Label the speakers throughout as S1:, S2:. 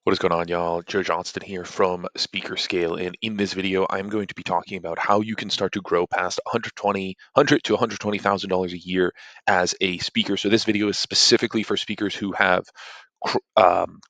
S1: What is going on, y'all? Joe Johnston here from Speaker Scale, and in this video, I'm going to be talking about how you can start to grow past 100 to $120,000 a year as a speaker. So this video is specifically for speakers who have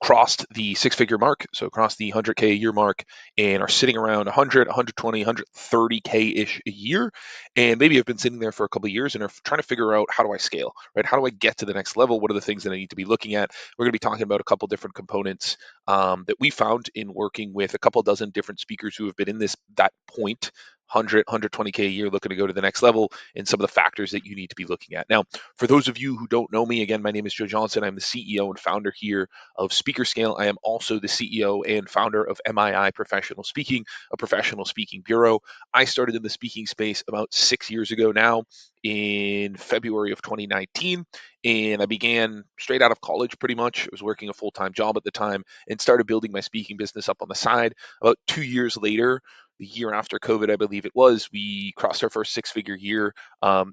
S1: crossed the six-figure mark, so crossed the 100K a year mark, and are sitting around 100, 120, 130K ish a year, and maybe have been sitting there for a couple of years and are trying to figure out, how do I scale, right? How do I get to the next level? What are the things that I need to be looking at? We're going to be talking about a couple different components that we found in working with a couple dozen different speakers who have been in that point, 100 120K a year, looking to go to the next level, and some of the factors that you need to be looking at. Now, for those of you who don't know me, again, my name is Joe Johnson. I'm the CEO and founder here of Speaker Scale. I am also the CEO and founder of M.I.I Professional Speaking, a professional speaking bureau. I started in the speaking space about 6 years ago now, in February of 2019, and I began straight out of college pretty much. I was working a full-time job at the time and started building my speaking business up on the side. About 2 years later, the year after COVID, I believe it was, we crossed our first six-figure year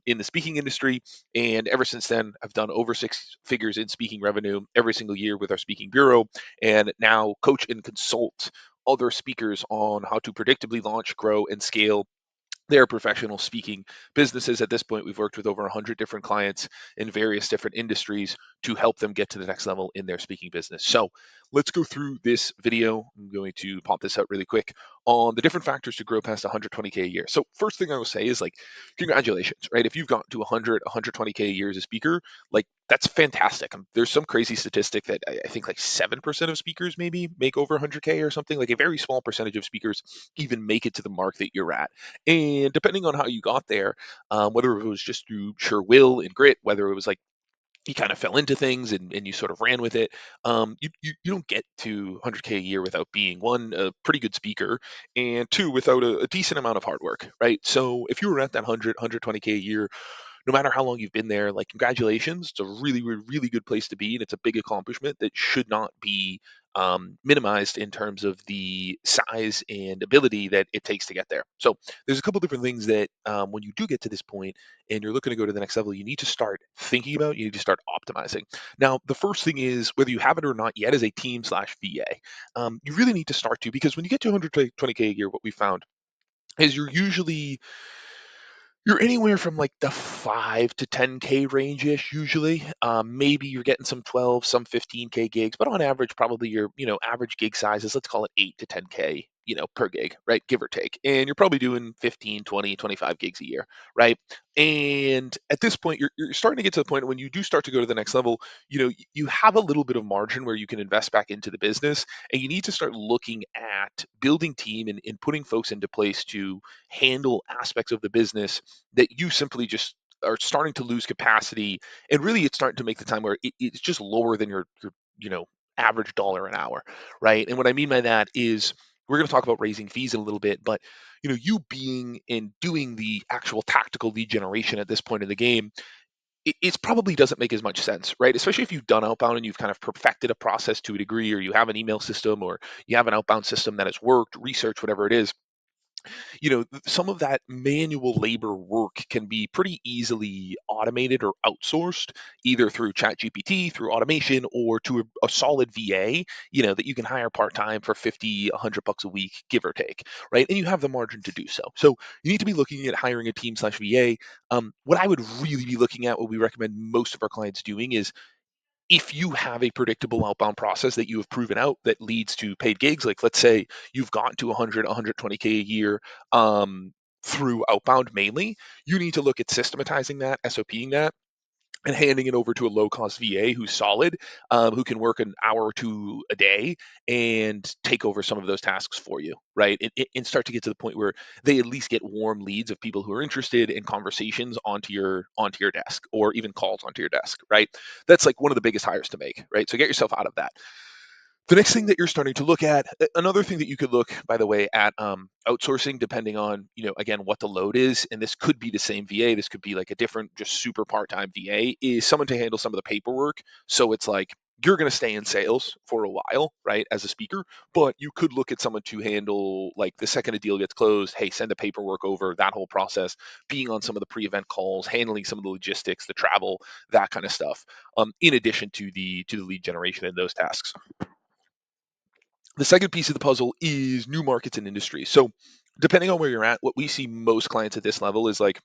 S1: in the speaking industry. And ever since then, I've done over six figures in speaking revenue every single year with our speaking bureau, and now coach and consult other speakers on how to predictably launch, grow, and scale their professional speaking businesses. At this point, we've worked with over 100 different clients in various different industries to help them get to the next level in their speaking business. So let's go through this video. I'm going to pop this out really quick on the different factors to grow past 120K a year. So first thing I will say is, like, congratulations, right? If you've got to 100, 120K a year as a speaker, like, that's fantastic. There's some crazy statistic that I think like 7% of speakers maybe make over 100K or something. Like, a very small percentage of speakers even make it to the mark that you're at. And depending on how you got there, whether it was just through sheer will and grit, whether it was like you kind of fell into things and you sort of ran with it, you don't get to 100K a year without being, one, a pretty good speaker, and two, without a decent amount of hard work, right? So if you were at that 120K a year, no matter how long you've been there, like, congratulations. It's a really, really, really good place to be, and it's a big accomplishment that should not be minimized in terms of the size and ability that it takes to get there. So there's a couple different things that, when you do get to this point and you're looking to go to the next level, you need to start thinking about. You need to start optimizing. Now, the first thing is, whether you have it or not yet, is a team slash VA. You really need to start to, because when you get to 120K a year, what we found is you're anywhere from like the 5 to 10K range ish usually. Maybe you're getting some 12, some 15K gigs, but on average, probably your average gig sizes, let's call it 8 to 10K, per gig, right? Give or take. And you're probably doing 15, 20, 25 gigs a year, right? And at this point, you're starting to get to the point when you do start to go to the next level, you have a little bit of margin where you can invest back into the business, and you need to start looking at building team and putting folks into place to handle aspects of the business that you simply just are starting to lose capacity. And really, it's starting to make the time where it's just lower than your average dollar an hour, right? And what I mean by that is, we're going to talk about raising fees in a little bit, but you being and doing the actual tactical lead generation at this point in the game, it probably doesn't make as much sense, right? Especially if you've done outbound and you've kind of perfected a process to a degree, or you have an email system, or you have an outbound system that has worked, research, whatever it is. Some of that manual labor work can be pretty easily automated or outsourced, either through ChatGPT, through automation, or to a solid VA, that you can hire part-time for 50, $100 a week, give or take, right? And you have the margin to do so. So you need to be looking at hiring a team slash VA. What I would really be looking at, what we recommend most of our clients doing, is, if you have a predictable outbound process that you have proven out that leads to paid gigs, like, let's say you've gotten to 100, 120K a year, through outbound mainly, you need to look at systematizing that, SOPing that, and handing it over to a low cost VA who's solid, who can work an hour or two a day and take over some of those tasks for you, right? And start to get to the point where they at least get warm leads of people who are interested in conversations onto your desk, or even calls onto your desk, right? That's like one of the biggest hires to make, right? So get yourself out of that. The next thing that you're starting to look at, another thing that you could look, by the way, at, outsourcing, depending on, again, what the load is, and this could be the same VA, this could be like a different, just super part-time VA, is someone to handle some of the paperwork. So it's like, you're going to stay in sales for a while, right, as a speaker, but you could look at someone to handle, like, the second a deal gets closed, hey, send the paperwork over, that whole process, being on some of the pre-event calls, handling some of the logistics, the travel, that kind of stuff, in addition to the lead generation and those tasks. The second piece of the puzzle is new markets and industries. So depending on where you're at, what we see most clients at this level is like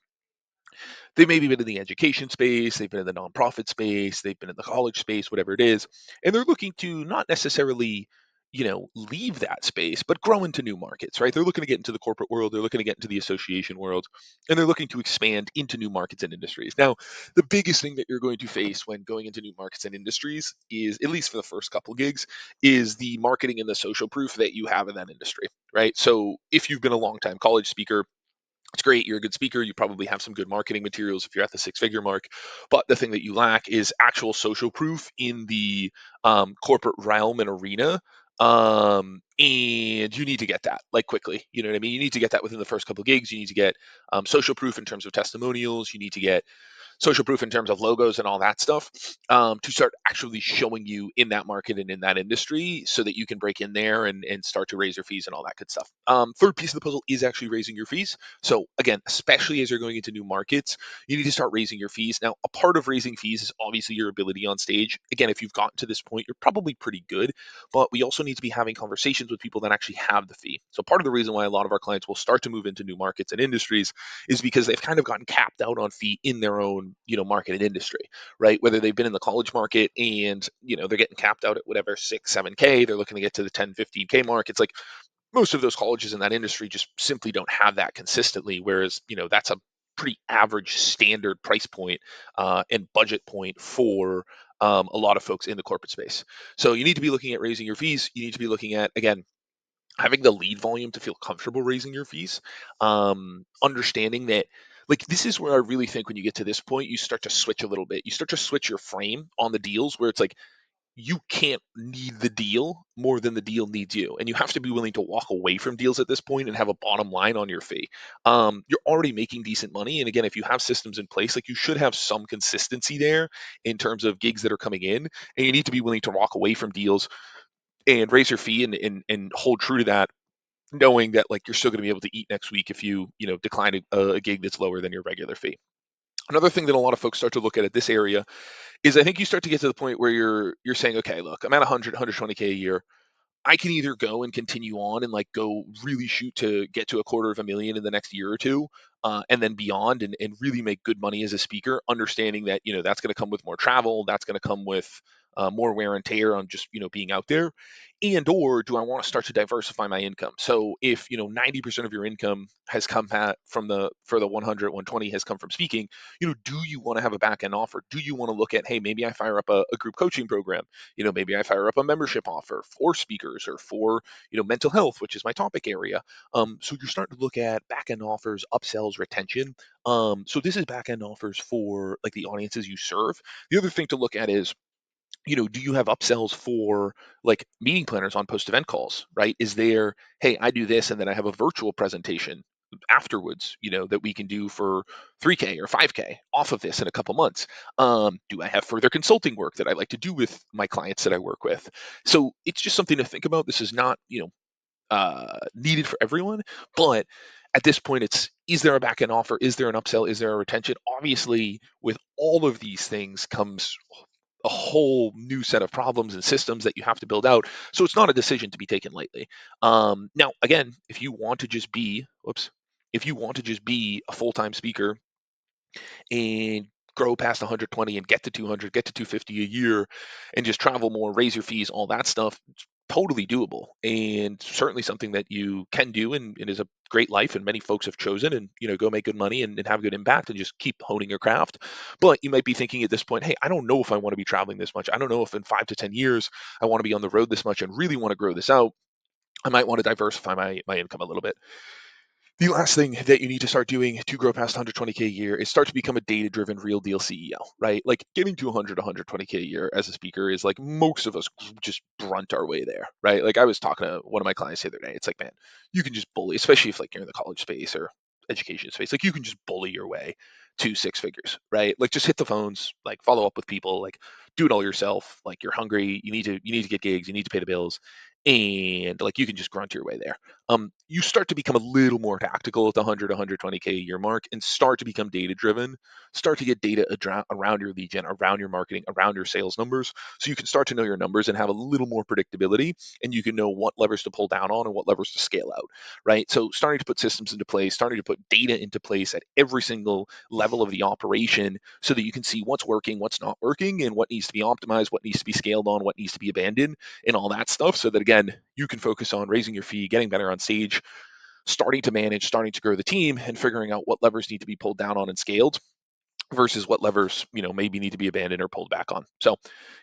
S1: they've maybe been in the education space, they've been in the nonprofit space, they've been in the college space, whatever it is, and they're looking to not necessarily, leave that space, but grow into new markets, right? They're looking to get into the corporate world, they're looking to get into the association world, and they're looking to expand into new markets and industries. Now, the biggest thing that you're going to face when going into new markets and industries is, at least for the first couple gigs, is the marketing and the social proof that you have in that industry, right? So if you've been a long time college speaker, it's great. You're a good speaker. You probably have some good marketing materials if you're at the six-figure mark. But the thing that you lack is actual social proof in the corporate realm and arena. And you need to get that like quickly. You know what I mean? You need to get that within the first couple of gigs. You need to get social proof in terms of testimonials. You need to get social proof in terms of logos and all that stuff, to start actually showing you in that market and in that industry so that you can break in there and start to raise your fees and all that good stuff. Third piece of the puzzle is actually raising your fees. So again, especially as you're going into new markets, you need to start raising your fees. Now, a part of raising fees is obviously your ability on stage. Again, if you've gotten to this point, you're probably pretty good, but we also need to be having conversations with people that actually have the fee. So part of the reason why a lot of our clients will start to move into new markets and industries is because they've kind of gotten capped out on fee in their own, market and industry, right? Whether they've been in the college market and, they're getting capped out at whatever 6, 7K, they're looking to get to the 10, 15K mark. It's like most of those colleges in that industry just simply don't have that consistently. Whereas, that's a pretty average standard price point and budget point for a lot of folks in the corporate space. So you need to be looking at raising your fees. You need to be looking at, again, having the lead volume to feel comfortable raising your fees, understanding that, like, this is where I really think when you get to this point, you start to switch a little bit. You start to switch your frame on the deals where it's like you can't need the deal more than the deal needs you, and you have to be willing to walk away from deals at this point and have a bottom line on your fee. You're already making decent money, and again, if you have systems in place, like, you should have some consistency there in terms of gigs that are coming in, and you need to be willing to walk away from deals and raise your fee and hold true to that, knowing that, like, you're still going to be able to eat next week if you decline a gig that's lower than your regular fee. Another thing that a lot of folks start to look at this area is, I think you start to get to the point where you're saying, okay, look, I'm at 120K a year. I can either go and continue on and, like, go really shoot to get to a quarter of a million in the next year or two, and then beyond, and really make good money as a speaker, understanding that, that's going to come with more travel, that's going to come with more wear and tear on just, being out there. And or do I want to start to diversify my income? So if, 90% of your income has come from the for the 100, 120 has come from speaking, do you want to have a back end offer? Do you want to look at, hey, maybe I fire up a group coaching program? Maybe I fire up a membership offer for speakers or for, mental health, which is my topic area. So you're starting to look at back end offers, upsells, retention. So this is back end offers for, like, the audiences you serve. The other thing to look at is, do you have upsells for, like, meeting planners on post event calls, right? Is there, hey, I do this and then I have a virtual presentation afterwards, that we can do for 3K or 5K off of this in a couple months. Do I have further consulting work that I like to do with my clients that I work with? So it's just something to think about. This is not, needed for everyone, but at this point, it's, is there a back end offer? Is there an upsell? Is there a retention? Obviously, with all of these things comes a whole new set of problems and systems that you have to build out. So it's not a decision to be taken lightly. Now, again, if you want to just be a full time speaker and grow past 120 and get to 200, get to 250 a year, and just travel more, raise your fees, all that stuff, it's totally doable, and certainly something that you can do, and is a great life, and many folks have chosen, and, go make good money and have good impact and just keep honing your craft. But you might be thinking at this point, hey, I don't know if I want to be traveling this much. I don't know if in 5 to 10 years I want to be on the road this much and really want to grow this out. I might want to diversify my income a little bit. The last thing that you need to start doing to grow past 120K a year is start to become a data driven real deal CEO, right? Like, getting to 100 to 120K a year as a speaker is, like, most of us just grunt our way there, right? Like, I was talking to one of my clients the other day. It's like, man, you can just bully, especially if, like, you're in the college space or education space, like, you can just bully your way to six figures, right? Like, just hit the phones, like, follow up with people, like, do it all yourself. Like, you're hungry, you need to get gigs, you need to pay the bills, and, like, you can just grunt your way there. you start to become a little more tactical at the 100, 120K a year mark and start to become data driven, start to get data around your lead gen, around your marketing, around your sales numbers. So you can start to know your numbers and have a little more predictability, and you can know what levers to pull down on and what levers to scale out, right? So starting to put systems into place, starting to put data into place at every single level of the operation so that you can see what's working, what's not working, and what needs to be optimized, what needs to be scaled on, what needs to be abandoned, and all that stuff. So that again, you can focus on raising your fee, getting better on stage, starting to manage, starting to grow the team, and figuring out what levers need to be pulled down on and scaled versus what levers maybe need to be abandoned or pulled back on. So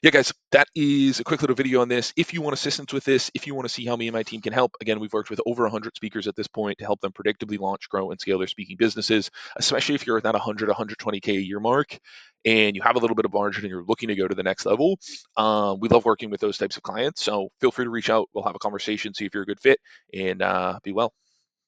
S1: yeah, guys, that is a quick little video on this. If you want assistance with this, if you want to see how me and my team can help, again, we've worked with over 100 speakers at this point to help them predictably launch, grow, and scale their speaking businesses, especially if you're at that 100 120K a year mark and you have a little bit of margin and you're looking to go to the next level. We love working with those types of clients, so feel free to reach out. We'll have a conversation, see if you're a good fit, and be well.